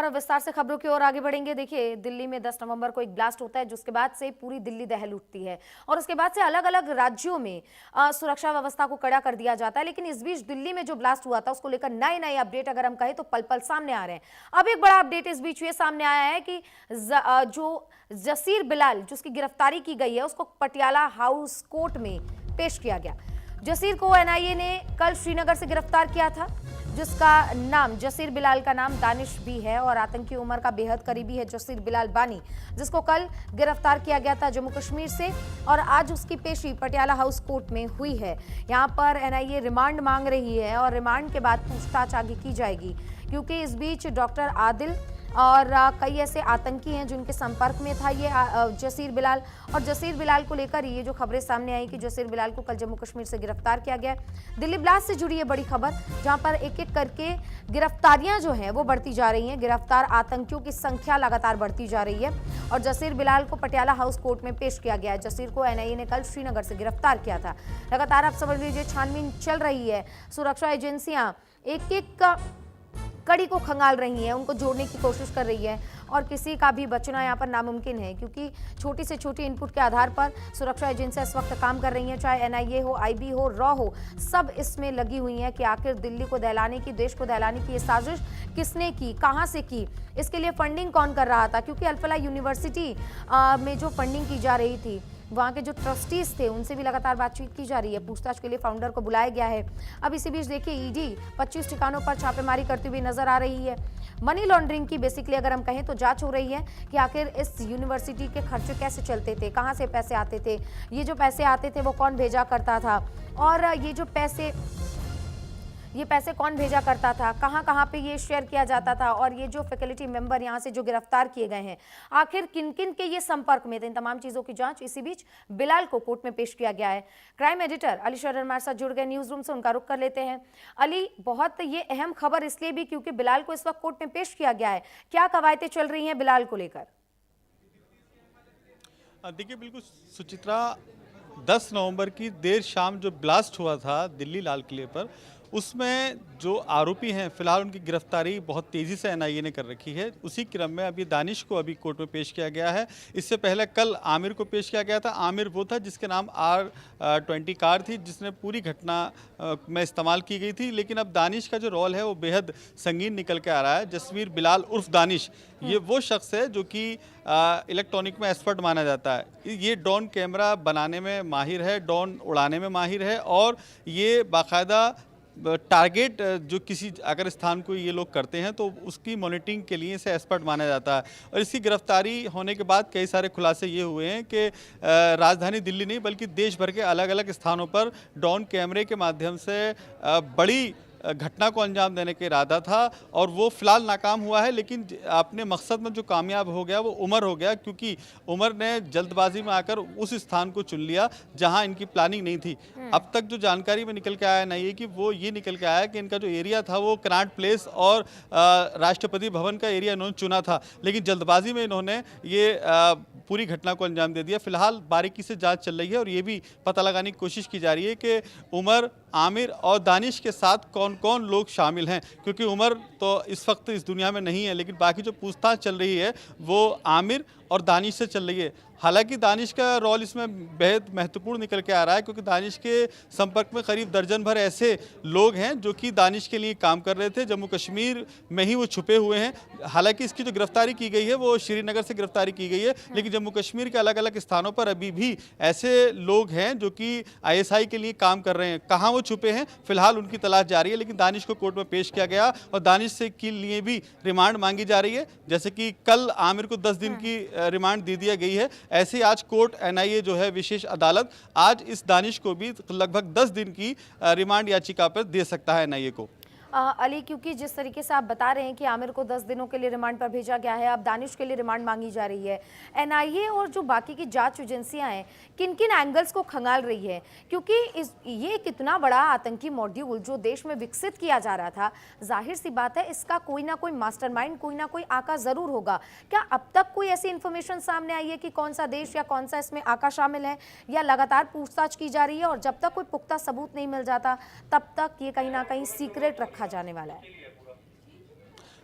और अब विस्तार से खबरों की ओर आगे बढ़ेंगे। देखिए, दिल्ली में 10 नवंबर को एक ब्लास्ट होता है, जिसके बाद से पूरी दिल्ली दहल उठती है और उसके बाद से अलग अलग राज्यों में सुरक्षा व्यवस्था को कड़ा कर दिया जाता है। लेकिन इस बीच दिल्ली में जो ब्लास्ट हुआ था उसको लेकर नए नए अपडेट अगर हम कहें तो पल पल सामने आ रहे हैं। अब एक बड़ा अपडेट इस बीच ये सामने आया है कि जो जसीर बिलाल जिसकी गिरफ्तारी की गई है उसको पटियाला हाउस कोर्ट में पेश किया गया। जसीर को एनआईए ने कल श्रीनगर से गिरफ्तार किया था, जिसका नाम जसीर बिलाल का नाम दानिश भी है और आतंकी उमर का बेहद करीबी है जसीर बिलाल बानी, जिसको कल गिरफ्तार किया गया था जम्मू कश्मीर से और आज उसकी पेशी पटियाला हाउस कोर्ट में हुई है। यहां पर एनआईए रिमांड मांग रही है और रिमांड के बाद पूछताछ आगे की जाएगी, क्योंकि इस बीच डॉक्टर आदिल और कई ऐसे आतंकी हैं जिनके संपर्क में था ये जसीर बिलाल। और जसीर बिलाल को लेकर ये जो खबरें सामने आई कि जसीर बिलाल को कल जम्मू कश्मीर से गिरफ्तार किया गया। दिल्ली ब्लास्ट से जुड़ी ये बड़ी खबर, जहां पर एक एक करके गिरफ्तारियां जो हैं वो बढ़ती जा रही हैं। गिरफ्तार आतंकियों की संख्या लगातार बढ़ती जा रही है और जसीर बिलाल को पटियाला हाउस कोर्ट में पेश किया गया है। जसीर को एनआईए ने कल श्रीनगर से गिरफ्तार किया था। लगातार आप समझ लीजिए छानबीन चल रही है, सुरक्षा एजेंसियां एक एक कड़ी को खंगाल रही हैं, उनको जोड़ने की कोशिश कर रही है और किसी का भी बचना यहाँ पर नामुमकिन है, क्योंकि छोटी से छोटी इनपुट के आधार पर सुरक्षा एजेंसियां इस वक्त काम कर रही हैं। चाहे एनआईए हो, आईबी हो, रॉ हो, सब इसमें लगी हुई हैं कि आखिर दिल्ली को दहलाने की, देश को दहलाने की ये साजिश किसने की, कहाँ से की, इसके लिए फंडिंग कौन कर रहा था। क्योंकि अल फलाह यूनिवर्सिटी में जो फंडिंग की जा रही थी, वहाँ के जो ट्रस्टीज थे उनसे भी लगातार बातचीत की जा रही है। पूछताछ के लिए फाउंडर को बुलाया गया है। अब इसी बीच देखिए, ईडी 25 ठिकानों पर छापेमारी करती हुई नजर आ रही है। मनी लॉन्ड्रिंग की बेसिकली अगर हम कहें तो जांच हो रही है कि आखिर इस यूनिवर्सिटी के खर्चे कैसे चलते थे, कहाँ से पैसे आते थे, ये जो पैसे आते थे वो कौन भेजा करता था और ये पैसे कौन भेजा करता था, कहां कहां पे ये शेयर किया जाता था और ये जो फैकल्टी मेंबर यहां से जो गिरफ्तार किए गए हैं आखिर किन किन के ये संपर्क में थे, इन तमाम चीजों की जांच। इसी बीच बिलाल को कोर्ट में पेश किया गया है। क्राइम एडिटर अली शर्र हमारे साथ जुड़ गए न्यूज रूम से, उनका रुख कर लेते हैं। अली, बहुत ये अहम खबर इसलिए भी क्योंकि बिलाल को इस वक्त कोर्ट में पेश किया गया है, क्या कवायदें चल रही हैं बिलाल को लेकर? देखिए, बिल्कुल सुचित्रा, 10 नवंबर की देर शाम जो ब्लास्ट हुआ था दिल्ली लाल किले पर, उसमें जो आरोपी हैं फिलहाल उनकी गिरफ्तारी बहुत तेज़ी से एनआईए ने कर रखी है। उसी क्रम में अभी दानिश को अभी कोर्ट में पेश किया गया है। इससे पहले कल आमिर को पेश किया गया था। आमिर वो था जिसके नाम R20 कार थी, जिसने पूरी घटना में इस्तेमाल की गई थी। लेकिन अब दानिश का जो रोल है वो बेहद संगीन निकल के आ रहा है। जसवीर बिलाल उर्फ दानिश, ये वो शख्स है जो कि इलेक्ट्रॉनिक में एक्सपर्ट माना जाता है। ये ड्रोन कैमरा बनाने में माहिर है, ड्रोन उड़ाने में माहिर है और ये बाकायदा टारगेट जो किसी अगर स्थान को ये लोग करते हैं तो उसकी मॉनिटरिंग के लिए इसे एक्सपर्ट माना जाता है। और इसकी गिरफ्तारी होने के बाद कई सारे खुलासे ये हुए हैं कि राजधानी दिल्ली नहीं बल्कि देश भर के अलग अलग स्थानों पर ड्रोन कैमरे के माध्यम से बड़ी घटना को अंजाम देने का इरादा था और वो फिलहाल नाकाम हुआ है। लेकिन अपने मकसद में जो कामयाब हो गया वो उमर हो गया, क्योंकि उमर ने जल्दबाजी में आकर उस स्थान को चुन लिया जहां इनकी प्लानिंग नहीं थी। अब तक जो जानकारी में निकल के आया नहीं है कि वो ये निकल के आया कि इनका जो एरिया था वो कनॉट प्लेस और राष्ट्रपति भवन का एरिया इन्होंने चुना था, लेकिन जल्दबाजी में इन्होंने ये पूरी घटना को अंजाम दे दिया। फिलहाल बारीकी से जांच चल रही है और ये भी पता लगाने की कोशिश की जा रही है कि उमर, आमिर और दानिश के साथ कौन कौन लोग शामिल हैं, क्योंकि उमर तो इस वक्त इस दुनिया में नहीं है, लेकिन बाकी जो पूछताछ चल रही है वो आमिर और दानिश से चल रही है। हालांकि दानिश का रोल इसमें बेहद महत्वपूर्ण निकल के आ रहा है, क्योंकि दानिश के संपर्क में करीब दर्जन भर ऐसे लोग हैं जो कि दानिश के लिए काम कर रहे थे। जम्मू कश्मीर में ही वो छुपे हुए हैं। हालांकि इसकी जो गिरफ्तारी की गई है वो श्रीनगर से गिरफ्तारी की गई है, लेकिन जम्मू कश्मीर के अलग अलग स्थानों पर अभी भी ऐसे लोग हैं जो कि आईएसआई के लिए काम कर रहे हैं। कहाँ वो छुपे हैं फिलहाल उनकी तलाश जारी है, लेकिन दानिश को कोर्ट में पेश किया गया और दानिश से के लिए भी रिमांड मांगी जा रही है। जैसे कि कल आमिर को 10 दिन की रिमांड दे दिया गई है, ऐसे ही आज कोर्ट एनआईए जो है विशेष अदालत आज इस दानिश को भी लगभग 10 दिन की रिमांड याचिका पर दे सकता है एनआईए को। अली, क्योंकि जिस तरीके से आप बता रहे हैं कि आमिर को 10 दिनों के लिए रिमांड पर भेजा गया है, अब दानिश के लिए रिमांड मांगी जा रही है, एनआईए और जो बाकी की जांच एजेंसियां हैं किन किन एंगल्स को खंगाल रही है? क्योंकि ये कितना बड़ा आतंकी मॉड्यूल जो देश में विकसित किया जा रहा था, जाहिर सी बात है इसका कोई ना कोई मास्टरमाइंड, कोई ना कोई आका जरूर होगा। क्या अब तक कोई ऐसी इन्फॉर्मेशन सामने आई है कि कौन सा देश या कौन सा इसमें आका शामिल है, या लगातार पूछताछ की जा रही है और जब तक कोई पुख्ता सबूत नहीं मिल जाता तब तक ये कहीं ना कहीं सीक्रेट रखा जाने वाला है?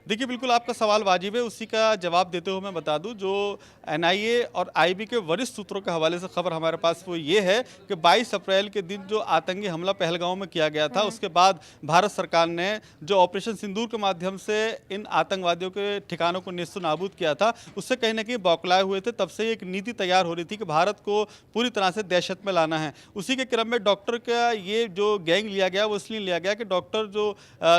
देखिए, बिल्कुल आपका सवाल वाजिब है, उसी का जवाब देते हुए मैं बता दूं, जो एनआईए और आईबी के वरिष्ठ सूत्रों के हवाले से खबर हमारे पास वो ये है कि 22 अप्रैल के दिन जो आतंकी हमला पहलगांव में किया गया था, उसके बाद भारत सरकार ने जो ऑपरेशन सिंदूर के माध्यम से इन आतंकवादियों के ठिकानों को नेस्तनाबूद किया था, उससे कहीं ना कहीं बौखलाए हुए थे। तब से एक नीति तैयार हो रही थी कि भारत को पूरी तरह से दहशत में लाना है। उसी के क्रम में डॉक्टर का ये जो गैंग लिया गया वो इसलिए लिया गया कि डॉक्टर जो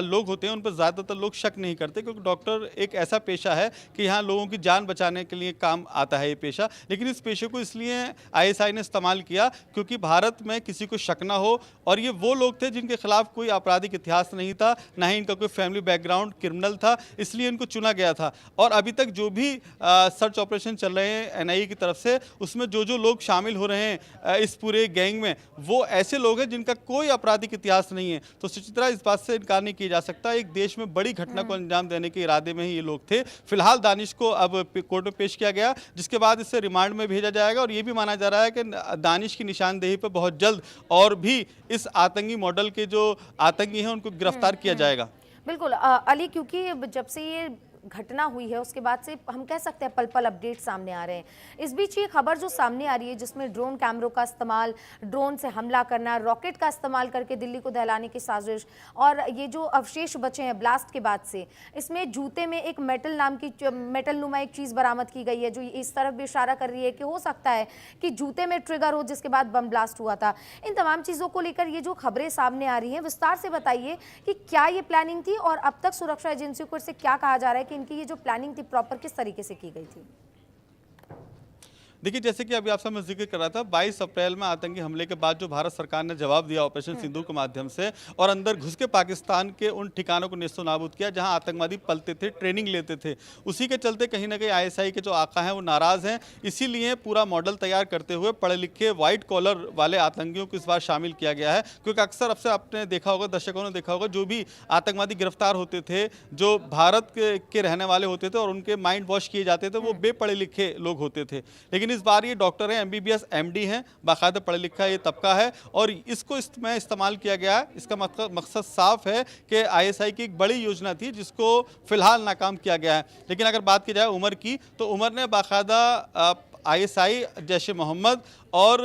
लोग होते हैं उन पर ज़्यादातर लोग शक नहीं करते, क्योंकि डॉक्टर एक ऐसा पेशा है कि यहाँ लोगों की जान बचाने के लिए काम आता है ये पेशा। लेकिन इस पेशे को इसलिए आईएसआई ने इस्तेमाल किया क्योंकि भारत में किसी को शक ना हो, और ये वो लोग थे जिनके खिलाफ कोई आपराधिक इतिहास नहीं था, ना ही इनका कोई फैमिली बैकग्राउंड क्रिमिनल था, इसलिए इनको चुना गया था। और अभी तक जो भी सर्च ऑपरेशन चल रहे हैं एनआईए की तरफ से, उसमें जो जो लोग शामिल हो रहे हैं इस पूरे गैंग में, वो ऐसे लोग हैं जिनका कोई आपराधिक इतिहास नहीं है। तो सुचित्रा, इस बात से इनकार नहीं किया जा सकता, एक देश में बड़ी घटना को अंजाम देने के इरादे में ही ये लोग थे। फिलहाल दानिश को अब कोर्ट में पेश किया गया, जिसके बाद इसे रिमांड में भेजा जाएगा, और ये भी माना जा रहा है कि दानिश की निशानदेही पर बहुत जल्द और भी इस आतंकी मॉडल के जो आतंकी हैं उनको गिरफ्तार किया जाएगा। बिल्कुल अली, क्योंकि जब से ये घटना हुई है उसके बाद से हम कह सकते हैं पल पल अपडेट सामने आ रहे हैं। इस बीच ये खबर जो सामने आ रही है जिसमें ड्रोन कैमरों का इस्तेमाल, ड्रोन से हमला करना, रॉकेट का इस्तेमाल करके दिल्ली को दहलाने की साजिश, और ये जो अवशेष बचे हैं ब्लास्ट के बाद से, इसमें जूते में एक मेटल नुमा एक चीज़ बरामद की गई है जो इस तरफ भी इशारा कर रही है कि हो सकता है कि जूते में ट्रिगर हो जिसके बाद बम ब्लास्ट हुआ था। इन तमाम चीज़ों को लेकर ये जो खबरें सामने आ रही हैं, विस्तार से बताइए कि क्या ये प्लानिंग थी और अब तक सुरक्षा एजेंसियों को इससे क्या कहा जा रहा है कि इनकी ये जो प्लानिंग थी प्रॉपर किस तरीके से की गई थी? देखिए, जैसे कि अभी आपसे मैं जिक्र कर रहा था, 22 अप्रैल में आतंकी हमले के बाद जो भारत सरकार ने जवाब दिया ऑपरेशन सिंदूर के माध्यम से, और अंदर घुस के पाकिस्तान के उन ठिकानों को नेस्तनाबूद किया जहां आतंकवादी पलते थे, ट्रेनिंग लेते थे। उसी के चलते कहीं ना कहीं आईएसआई के जो आका हैं वो नाराज़ हैं, इसीलिए पूरा मॉडल तैयार करते हुए पढ़े लिखे व्हाइट कॉलर वाले आतंकियों को इस बार शामिल किया गया है। क्योंकि अक्सर अब से आपने देखा होगा, दर्शकों ने देखा होगा, जो भी आतंकवादी गिरफ्तार होते थे, जो भारत के रहने वाले होते थे और उनके माइंड वॉश किए जाते थे, वो बेपढ़े लिखे लोग होते थे। लेकिन इस बार ये डॉक्टर हैं, एमबीबीएस एमडी हैं, बाकायदा पढ़ा लिखा ये तबका है, और इसको इसमें इस्तेमाल किया गया है। इसका मकसद साफ है कि आईएसआई की एक बड़ी योजना थी जिसको फिलहाल नाकाम किया गया है। लेकिन अगर बात की जाए उमर की, तो उमर ने बाकायदा आईएसआई, जैश ए मोहम्मद और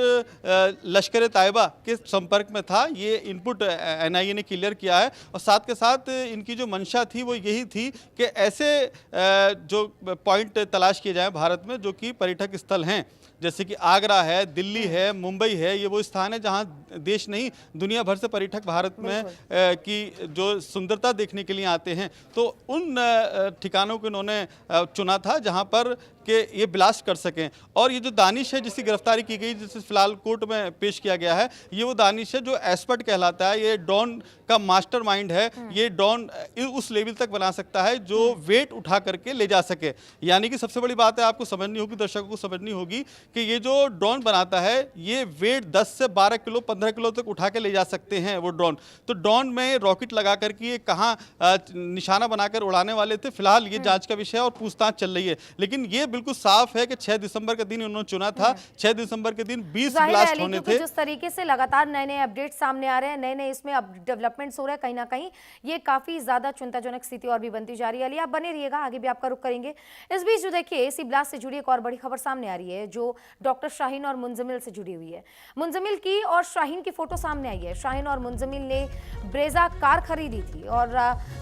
लश्कर तैयबा के संपर्क में था। ये इनपुट एनआईए ने क्लियर किया है, और साथ के साथ इनकी जो मंशा थी वो यही थी कि ऐसे जो पॉइंट तलाश किए जाएं भारत में जो कि पर्यटक स्थल हैं, जैसे कि आगरा है, दिल्ली है, मुंबई है। ये वो स्थान है जहां देश नहीं दुनिया भर से पर्यटक भारत में की जो सुंदरता देखने के लिए आते हैं। तो उन ठिकानों को इन्होंने चुना था जहां पर कि ये ब्लास्ट कर सकें। और ये जो दानिश है जिसकी गिरफ्तारी की गई, जिसे फिलहाल कोर्ट में पेश किया गया है, ये वो दानिश है जो एक्सपर्ट कहलाता है। ये ड्रोन का मास्टरमाइंड है। ये ड्रोन उस लेवल तक बना सकता है जो वेट उठा करके ले जा सके। यानी कि सबसे बड़ी बात है, आपको समझनी होगी, दर्शकों को समझनी होगी कि ये जो ड्रोन बनाता है ये वेट 10 से 12 किलो 15 किलो तक उठा के ले जा सकते हैं वो ड्रोन। तो ड्रोन में रॉकेट लगा करके ये कहाँ निशाना बनाकर उड़ाने वाले थे, फिलहाल ये जांच का विषय है और पूछताछ चल रही है। लेकिन ये बिल्कुल साफ है कि 6 दिसंबर के दिन उन्होंने चुना था। 6 दिसंबर के दिन 20 ब्लास्ट होने थे। जिस तरीके से लगातार नए नए अपडेट सामने आ रहे हैं, नए नए इसमें डेवलपमेंट्स हो रहे हैं, कहीं ना कहीं ये काफी ज्यादा चिंताजनक स्थिति और भी बनती जा रही है। अली, आप बने रहिएगा, आगे भी आपका रुख करेंगे। इस बीच जो देखिए, इसी ब्लास्ट से जुड़ी एक और बड़ी खबर सामने आ रही है जो डॉक्टर शाहीन और मुंजमिल से जुड़ी हुई है। मुंजमिल की और शाहीन की फोटो सामने आई है। शाहीन और मुंजमिल ने ब्रेजा कार खरीदी थी और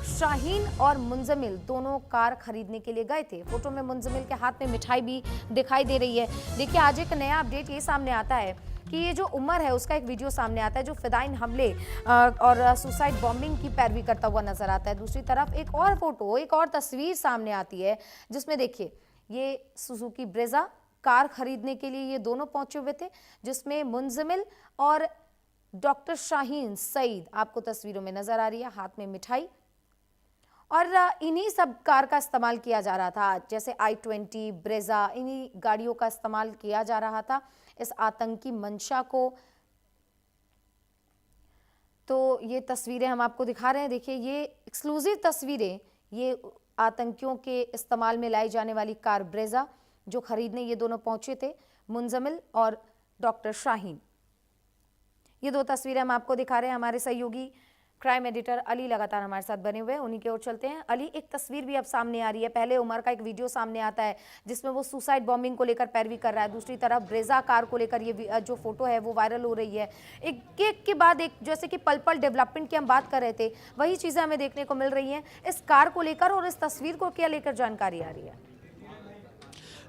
शाहीन और मुंजमिल दोनों कार खरीदने के लिए गए थे। फोटो में मुंजमिल के हाथ में मिठाई भी दिखाई दे रही है। देखिए, आज एक नया अपडेट ये सामने आता है कि ये जो उमर है उसका एक वीडियो सामने आता है जो फिदाइन हमले और सुसाइड बॉम्बिंग की पैरवी करता हुआ नजर आता है। दूसरी तरफ एक और फोटो, एक और तस्वीर सामने आती है जिसमें देखिए ये सुजुकी ब्रेजा कार खरीदने के लिए ये दोनों पहुंचे हुए थे, जिसमें मुंजमिल और डॉक्टर शाहीन सईद आपको तस्वीरों में नजर आ रही है, हाथ में मिठाई। और इन्हीं सब कार का इस्तेमाल किया जा रहा था, जैसे i20, ब्रेजा, इन्हीं गाड़ियों का इस्तेमाल किया जा रहा था इस आतंकी मंशा को। तो ये तस्वीरें हम आपको दिखा रहे हैं। देखिए, ये एक्सक्लूसिव तस्वीरें, ये आतंकियों के इस्तेमाल में लाई जाने वाली कार ब्रेजा जो खरीदने ये दोनों पहुंचे थे, मुंजमिल और डॉक्टर शाहीन। ये दो तस्वीरें हम आपको दिखा रहे हैं। हमारे सहयोगी क्राइम एडिटर अली लगातार हमारे साथ बने हुए हैं, उन्हीं की ओर चलते हैं। अली, एक तस्वीर भी अब सामने आ रही है। पहले उमर का एक वीडियो सामने आता है जिसमें वो सुसाइड बॉम्बिंग को लेकर पैरवी कर रहा है, दूसरी तरफ ब्रेजा कार को लेकर ये जो फोटो है वो वायरल हो रही है। एक के बाद एक, जैसे कि पल पल डेवलपमेंट की हम बात कर रहे थे, वही चीजें हमें देखने को मिल रही हैं इस कार को लेकर, और इस तस्वीर को क्या लेकर जानकारी आ रही है?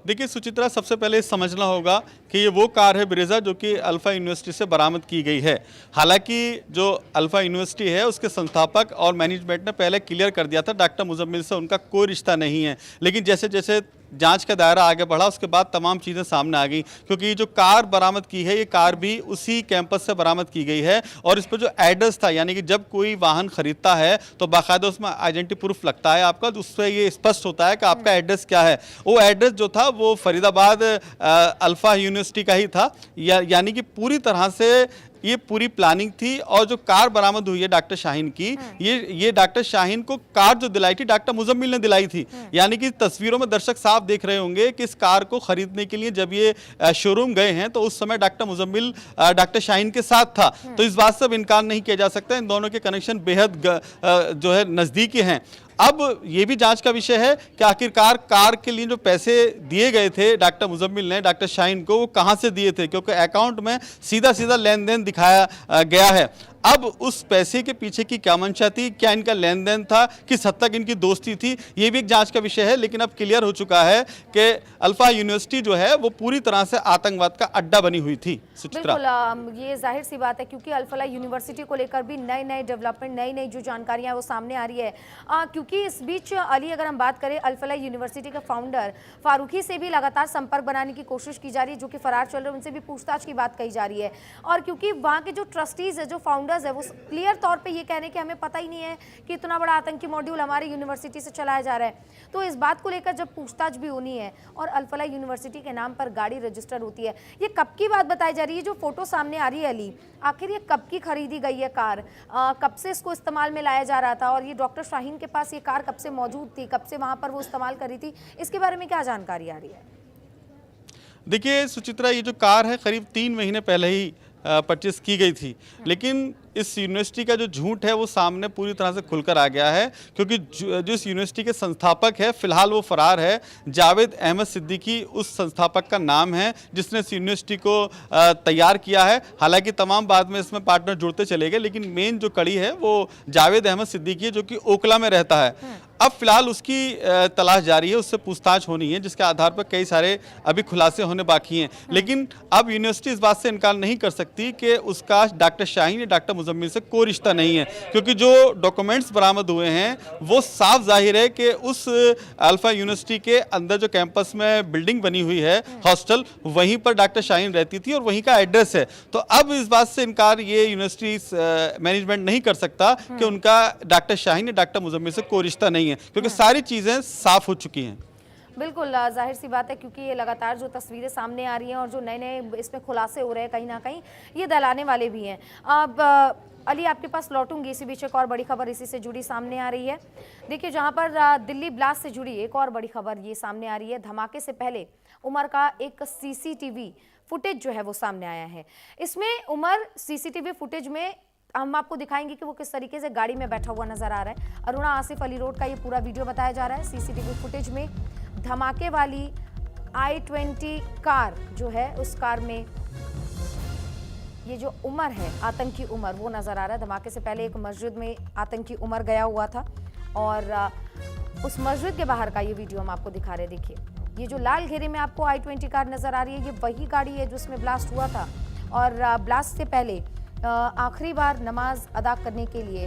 देखिए सुचित्रा, सबसे पहले समझना होगा कि ये वो कार है ब्रेजा जो कि अल्फा यूनिवर्सिटी से बरामद की गई है। हालांकि जो अल्फा यूनिवर्सिटी है उसके संस्थापक और मैनेजमेंट ने पहले क्लियर कर दिया था डॉक्टर मुजम्मिल से उनका कोई रिश्ता नहीं है, लेकिन जैसे जैसे जांच का दायरा आगे बढ़ा उसके बाद तमाम चीज़ें सामने आ गई, क्योंकि ये जो कार बरामद की है ये कार भी उसी कैंपस से बरामद की गई है। और इस पर जो एड्रेस था, यानी कि जब कोई वाहन खरीदता है तो बाकायदा उसमें आइडेंटिटी प्रूफ लगता है आपका, तो उससे ये स्पष्ट होता है कि आपका एड्रेस क्या है। वो एड्रेस जो था वो फरीदाबाद अल्फा यूनिवर्सिटी का ही था, यानी कि पूरी तरह से ये पूरी प्लानिंग थी। और जो कार बरामद हुई है डॉक्टर शाहीन की, ये डॉक्टर शाहीन को कार जो दिलाई थी डॉक्टर मुजम्मिल ने दिलाई थी। यानी कि तस्वीरों में दर्शक साफ देख रहे होंगे कि इस कार को खरीदने के लिए जब ये शोरूम गए हैं तो उस समय डॉक्टर मुजम्मिल डॉक्टर शाहीन के साथ था। तो इस बात से अब इनकार नहीं किया जा सकता, इन दोनों के कनेक्शन बेहद जो है नज़दीकी हैं। अब ये भी जांच का विषय है कि आखिरकार कार के लिए जो पैसे दिए गए थे डॉक्टर मुजम्मिल ने डॉक्टर शाहीन को, वो कहां से दिए थे, क्योंकि अकाउंट में सीधा सीधा लेन देन दिखाया गया है। अब उस पैसे के पीछे की क्या मंशा थी, क्या इनका लेन देन था, किस हद तक इनकी दोस्ती थी, ये भी एक जांच का विषय है। लेकिन अब क्लियर हो चुका है कि अल्फा यूनिवर्सिटी जो है वो पूरी तरह से आतंकवाद का अड्डा बनी हुई थी। सुचित्रा, बिल्कुल, ये जाहिर सी बात है क्योंकि अल्फा यूनिवर्सिटी को लेकर भी नई नई डेवलपमेंट, नई नई जो जानकारियां वो सामने आ रही है। क्योंकि इस बीच अली, अगर हम बात करें अल्फा यूनिवर्सिटी के फाउंडर फारूकी से भी लगातार संपर्क बनाने की कोशिश की जा रही है, जो कि फरार चल रहे हैं, उनसे भी पूछताछ की बात कही जा रही है। और क्योंकि वहाँ के जो ट्रस्टीज है, जो फाउंडर्स है, वो क्लियर तौर पे ये कह रहे हैं कि हमें पता ही नहीं है कि इतना बड़ा आतंकी मॉड्यूल हमारी यूनिवर्सिटी से चलाया जा रहा है। तो इस बात को लेकर जब पूछताछ भी होनी है और अल्फला यूनिवर्सिटी के नाम पर गाड़ी रजिस्टर होती है, ये कब की बात बताई जा रही है? जो फोटो सामने आ रही है अली, आखिर ये कब की खरीदी गई है कार, कब से इसको इस्तेमाल में लाया जा रहा था, और ये डॉक्टर शाहीन के पास ये कार कब से मौजूद थी, कब से वहां पर वो इस्तेमाल करी थी, इसके बारे में क्या जानकारी आ रही है? देखिए सुचित्रा, ये जो कार है करीब 3 महीने पहले ही परचेस की गई थी, लेकिन इस यूनिवर्सिटी का जो झूठ है वो सामने पूरी तरह से खुलकर आ गया है। क्योंकि जो इस यूनिवर्सिटी के संस्थापक है फिलहाल वो फरार है। जावेद अहमद सिद्दीकी उस संस्थापक का नाम है जिसने इस यूनिवर्सिटी को तैयार किया है। हालांकि तमाम बाद में इसमें पार्टनर जुड़ते चले गए, लेकिन मेन जो कड़ी है वो जावेद अहमद सिद्दीकी है, जो कि ओखला में रहता है। अब फिलहाल उसकी तलाश जारी है, उससे पूछताछ होनी है, जिसके आधार पर कई सारे अभी खुलासे होने बाकी हैं। लेकिन अब यूनिवर्सिटी इस बात से इनकार नहीं कर सकती कि उसका डॉक्टर शाहीन या डॉक्टर मुजम्मिल से कोई रिश्ता नहीं है, क्योंकि जो डॉक्यूमेंट्स बरामद हुए हैं वो साफ जाहिर है कि उस अल्फा यूनिवर्सिटी के अंदर जो कैंपस में बिल्डिंग बनी हुई है हॉस्टल, वहीं पर डॉक्टर शाहीन रहती थी और वहीं का एड्रेस है। तो अब इस बात से इनकार ये यूनिवर्सिटी मैनेजमेंट नहीं कर सकता कि उनका डॉक्टर शाहीन या डॉक्टर मुजम्मिल से कोई रिश्ता नहीं है, क्योंकि सारी चीजें साफ हो चुकी हैं। बिल्कुल, जाहिर सी बात है क्योंकि ये लगातार जो तस्वीरें सामने आ रही हैं और जो नए नए इसमें खुलासे हो रहे हैं, कहीं ना कहीं ये दहलाने वाले भी हैं। अब अली, आपके पास लौटूंगी, इसी बीच एक और बड़ी खबर इसी से जुड़ी सामने आ रही है। देखिए, जहां पर दिल्ली ब्लास्ट से जुड़ी एक और बड़ी खबर ये सामने आ रही है। धमाके से पहले उमर का एक सीसीटीवी फुटेज जो है वो सामने आया है। इसमें उमर सीसीटीवी फुटेज में हम आपको दिखाएंगे कि वो किस तरीके से गाड़ी में बैठा हुआ नजर आ रहा है। अरुणा आसिफ अली रोड का ये पूरा वीडियो बताया जा रहा है। सीसीटीवी फुटेज में धमाके वाली I-20 कार जो है, उस कार में ये जो उमर है, आतंकी उमर, वो नजर आ रहा है। धमाके से पहले एक मस्जिद में आतंकी उमर गया हुआ था और उस मस्जिद के बाहर का ये वीडियो हम आपको दिखा रहे हैं। देखिए, ये जो लाल घेरे में आपको I-20 कार नजर आ रही है, ये वही गाड़ी है जिसमें ब्लास्ट हुआ था। और ब्लास्ट से पहले आखिरी बार नमाज अदा करने के लिए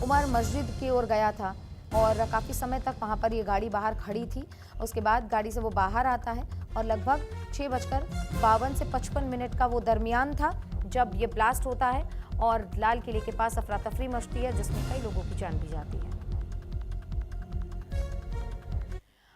उमर मस्जिद की ओर गया था और काफ़ी समय तक वहाँ पर ये गाड़ी बाहर खड़ी थी। उसके बाद गाड़ी से वो बाहर आता है और लगभग 6:52 से 55 मिनट का वो दरमियान था जब ये ब्लास्ट होता है और लाल किले के पास अफरा तफरी मचती है, जिसमें कई लोगों की जान भी जाती है।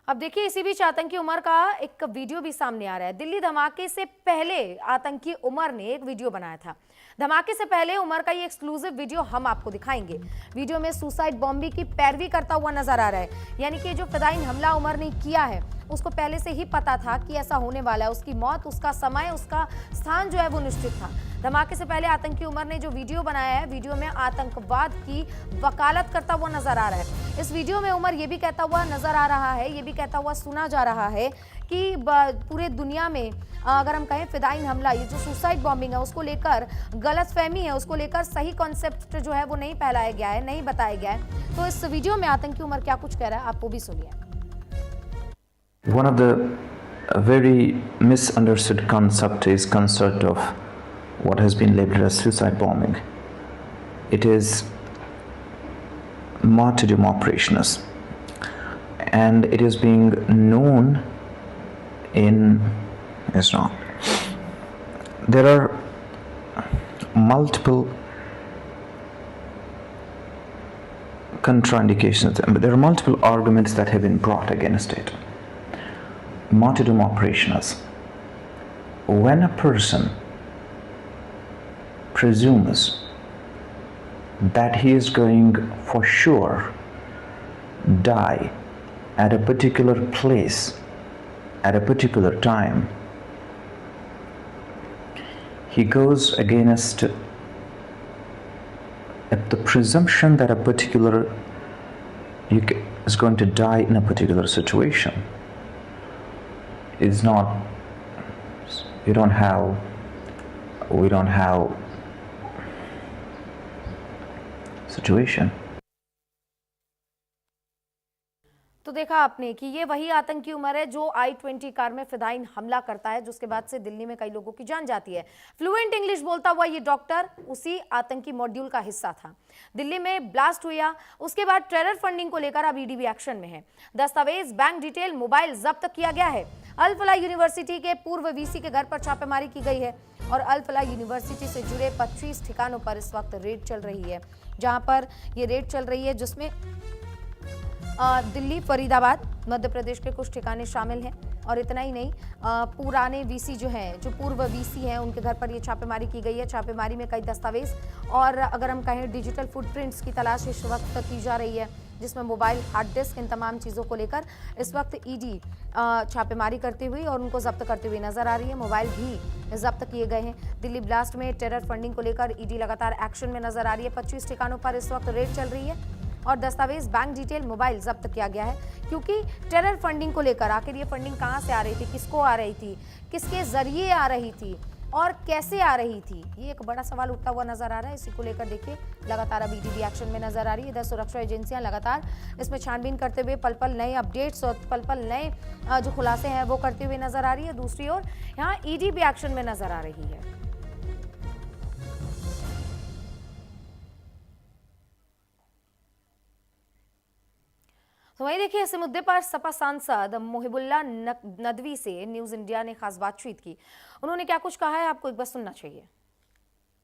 अब देखिए, इसी बीच आतंकी उमर का एक वीडियो भी सामने आ रहा है। दिल्ली धमाके से पहले आतंकी उमर ने एक वीडियो बनाया था। धमाके से पहले उमर का ये एक्सक्लूसिव वीडियो हम आपको दिखाएंगे। वीडियो में सुसाइड बॉम्बिंग की पैरवी करता हुआ नजर आ रहा है, यानी कि जो फिदाइन हमला उमर ने किया है उसको पहले से ही पता था कि ऐसा होने वाला है। उसकी मौत, उसका समय, उसका स्थान जो है वो निश्चित था। धमाके से पहले आतंकी उमर ने जो वीडियो बनाया है, वीडियो में आतंकवाद की वकालत करता हुआ नजर आ रहा है। इस वीडियो में उमर ये भी कहता हुआ नजर आ रहा है, ये भी कहता हुआ सुना जा रहा है कि पूरे दुनिया में अगर हम कहें फिदाइन हमला, ये जो सुसाइड बॉम्बिंग है उसको लेकर गलतफहमी है, उसको लेकर सही कॉन्सेप्ट जो है वो नहीं फैलाया गया है, नहीं बताया गया है। तो इस वीडियो में आतंकी उमर क्या कुछ कह रहा है, आप वो भी सुनिए। One of the very misunderstood concept of what has been labeled as suicide bombing. It is martyrdom operations, and it is being known in Islam. There are multiple contraindications, but there are multiple arguments that have been brought against it. Martyrdom operations. When a person presumes that he is going for sure die at a particular place at a particular time, he goes against the presumption that a particular is going to die in a particular situation. It's not, we don't have situation. तो देखा आपने कि ये वही आतंकी उमर है जो I-20 car में फिदाइन हमला करता है, जिसके बाद से दिल्ली में कई लोगों की जान जाती है। फ्लुएंट इंग्लिश बोलता हुआ ये डॉक्टर उसी आतंकी मॉड्यूल का हिस्सा था। दिल्ली में ब्लास्ट हुआ, उसके बाद टेरर फंडिंग को लेकर अब ईडी भी एक्शन में है। दस्तावेज, बैंक डिटेल, मोबाइल जब्त किया गया है। अल फलाह यूनिवर्सिटी के पूर्व वीसी के घर पर छापेमारी की गई है और अल फलाह यूनिवर्सिटी से जुड़े 25 ठिकानों पर इस वक्त रेड चल रही है, जहां पर ये रेड चल रही है जिसमें दिल्ली, फरीदाबाद, मध्य प्रदेश के कुछ ठिकाने शामिल हैं। और इतना ही नहीं, पुराने वीसी जो हैं, जो पूर्व वीसी हैं, उनके घर पर ये छापेमारी की गई है। छापेमारी में कई दस्तावेज और अगर हम कहें डिजिटल फुटप्रिंट्स की तलाश इस वक्त की जा रही है, जिसमें मोबाइल, हार्ड डिस्क, इन तमाम चीज़ों को लेकर इस वक्त ईडी छापेमारी करते हुए और उनको जब्त करते हुए नजर आ रही है। मोबाइल भी जब्त किए गए हैं। दिल्ली ब्लास्ट में टेरर फंडिंग को लेकर ईडी लगातार एक्शन में नजर आ रही है। 25 ठिकानों पर इस वक्त रेड चल रही है और दस्तावेज, बैंक डिटेल, मोबाइल जब्त किया गया है, क्योंकि टेरर फंडिंग को लेकर आखिर ये फंडिंग कहां से आ रही थी, किसको आ रही थी, किसके जरिए आ रही थी और कैसे आ रही थी, ये एक बड़ा सवाल उठता हुआ नजर आ रहा है। इसी को लेकर देखिए लगातार अब ईडी भी एक्शन में नजर आ रही है। इधर सुरक्षा एजेंसियां लगातार इसमें छानबीन करते हुए पल पल नए अपडेट्स और पल पल नए जो खुलासे हैं वो करते हुए नजर आ रही है। दूसरी ओर यहाँ ईडी भी एक्शन में नजर आ रही है। तो वही देखिए, इस मुद्दे पर सपा सांसद मोहिबुल्लाह नदवी से न्यूज इंडिया ने खास बातचीत की। उन्होंने क्या कुछ कहा है आपको एक बार सुनना चाहिए।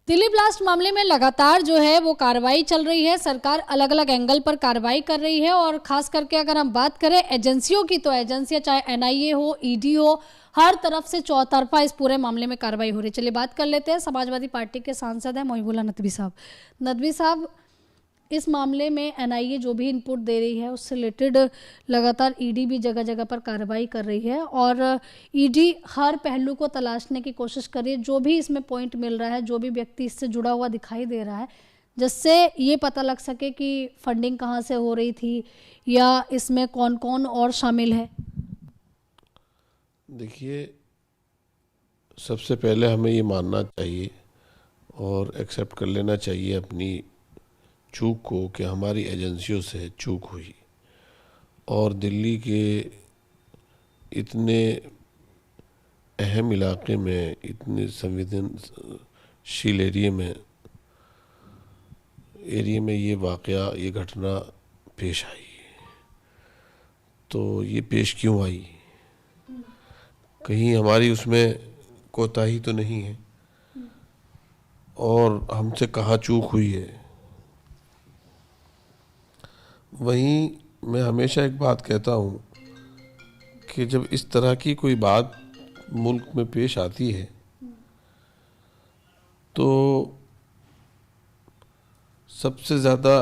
दिल्ली ब्लास्ट मामले में लगातार जो है वो कार्रवाई चल रही है। सरकार अलग अलग एंगल पर कार्रवाई कर रही है और खास करके अगर हम बात करें एजेंसियों की, तो एजेंसियां चाहे एनआईए हो, ईडी हो, हर तरफ से चौतरफा इस पूरे मामले में कार्रवाई हो रही है। चलिए बात कर लेते हैं। समाजवादी पार्टी के सांसद हैं मोहिबुल्लाह नदवी साहब। नदवी साहब, इस मामले में एनआईए जो भी इनपुट दे रही है उससे रिलेटेड लगातार ईडी भी जगह जगह पर कार्रवाई कर रही है और ईडी हर पहलू को तलाशने की कोशिश कर रही है। जो भी इसमें पॉइंट मिल रहा है, जो भी व्यक्ति इससे जुड़ा हुआ दिखाई दे रहा है, जिससे ये पता लग सके कि फंडिंग कहाँ से हो रही थी या इसमें कौन कौन और शामिल है। देखिए, सबसे पहले हमें ये मानना चाहिए और एक्सेप्ट कर लेना चाहिए अपनी चूक को कि हमारी एजेंसियों से चूक हुई और दिल्ली के इतने अहम इलाके में, इतने संवेदनशील एरिया में ये वाक़या, ये घटना पेश आई। तो ये पेश क्यों आई? कहीं हमारी उसमें कोताही तो नहीं है और हमसे कहाँ चूक हुई है? वहीं मैं हमेशा एक बात कहता हूँ कि जब इस तरह की कोई बात मुल्क में पेश आती है तो सबसे ज़्यादा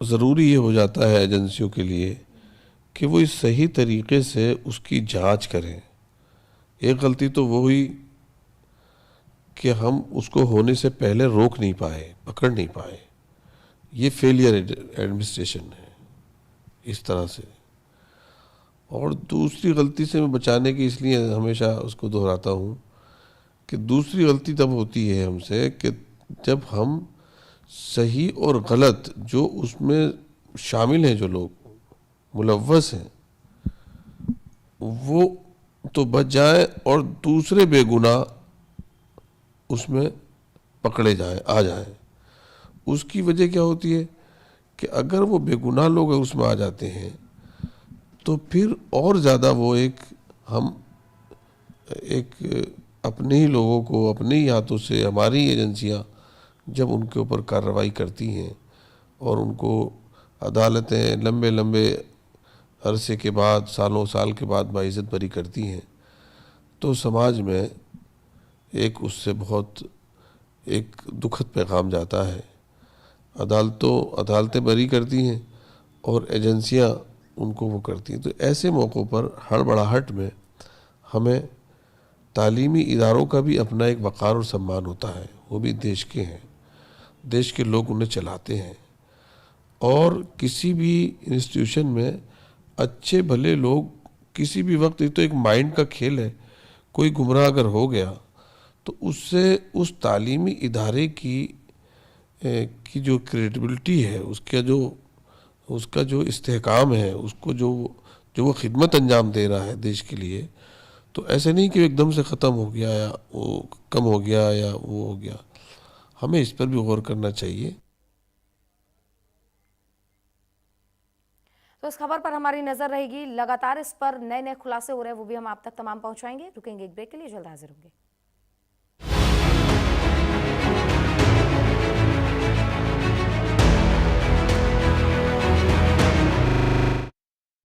ज़रूरी ये हो जाता है एजेंसियों के लिए कि वो इस सही तरीके से उसकी जांच करें। एक गलती तो वो हुई कि हम उसको होने से पहले रोक नहीं पाए, पकड़ नहीं पाए। ये फेलियर एडमिनिस्ट्रेशन है इस तरह से। और दूसरी गलती से मैं बचाने की इसलिए हमेशा उसको दोहराता हूँ कि दूसरी गलती तब होती है हमसे कि जब हम सही और गलत जो उसमें शामिल हैं, जो लोग मुलव्वस हैं, वो तो बच जाए और दूसरे बेगुनाह उसमें पकड़े जाए, आ जाए। उसकी वजह क्या होती है कि अगर वो बेगुनाह लोग उसमें आ जाते हैं तो फिर और ज़्यादा वो हम एक अपने ही लोगों को अपने ही हाथों से हमारी एजेंसियां जब उनके ऊपर कार्रवाई करती हैं और उनको अदालतें लंबे लंबे अरसे के बाद, सालों साल के बाद बाइज्जत बरी करती हैं, तो समाज में एक उससे बहुत एक दुखद पैगाम जाता है। अदालतें बरी करती हैं और एजेंसियां उनको वो करती हैं। तो ऐसे मौक़ों पर हड़बड़ाहट में हमें तालीमी इदारों का भी अपना एक वक़ार और सम्मान होता है। वो भी देश के हैं, देश के लोग उन्हें चलाते हैं। और किसी भी इंस्टीट्यूशन में अच्छे भले लोग किसी भी वक्त, ये तो एक माइंड का खेल है, कोई गुमराह अगर हो गया तो उससे उस तालीमी इदारे की जो क्रेडिबिलिटी है, उसका जो इस्तेहकाम है, उसको जो वो खिदमत अंजाम दे रहा है देश के लिए, तो ऐसे नहीं कि एकदम से ख़त्म हो गया या वो कम हो गया या वो हो गया। हमें इस पर भी गौर करना चाहिए। तो इस खबर पर हमारी नजर रहेगी। लगातार इस पर नए नए खुलासे हो रहे हैं, वो भी हम आप तक तमाम पहुंचाएंगे। रुकेंगे एक ब्रेक के लिए, जल्द हाजिर होंगे।